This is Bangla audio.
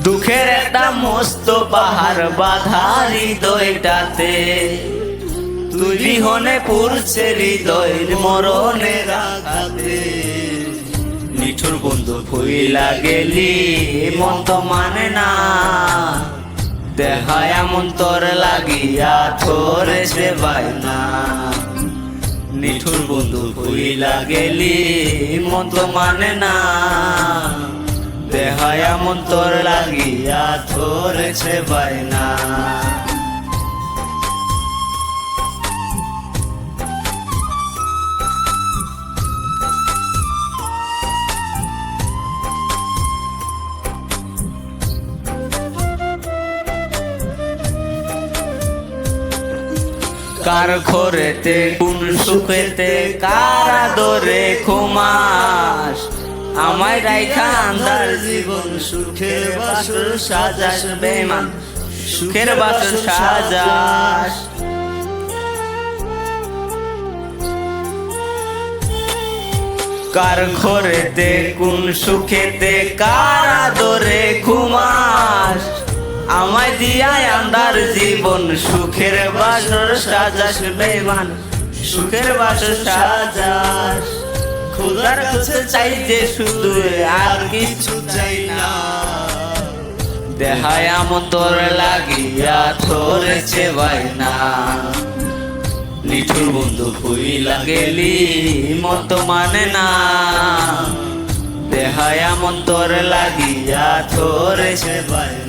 দুঃখের একটা মস্ত পাহাড় বাঁধা হৃদয়টাতে, তুই বিহনে পুরছে হৃদয়ের মরণের আঘাতে। নিঠুর বন্ধু ভুইলা গেলি মন তো মানে না, দেহায় এমন তোর লাগিয়া তোরে সে বায়না। নিঠুর বন্ধু ভুইলা গেলি মন তো মানে না, দেহায় এমন তোর লাগিয়া তোরে সে বায়না। কার ঘরেতে কোন সুখেতে কার আদরে ঘুমাস, আমায় রাইখা আন্ধার জীবন সুখের বাসর সাজাস বেমান, সুখের বাসর সাজাস। কার ঘরেতে কোন সুখেতে কার আদরে ঘুমাস, আমায় দিয়ায় আন্ধার জীবন সুখের বাসর সাজাস বেমান, সুখের বাসর সাজাস। খোদার কাছে চাইতে শুধু আর কিছু চাই না, দেহায় এমন তোর লাগিয়া ধরেছে বায়না। নিঠুর বন্ধু ভুইলা গেলি মত মানে না, দেহায় এমন তোর লাগিয়া ধরেছে বায়না।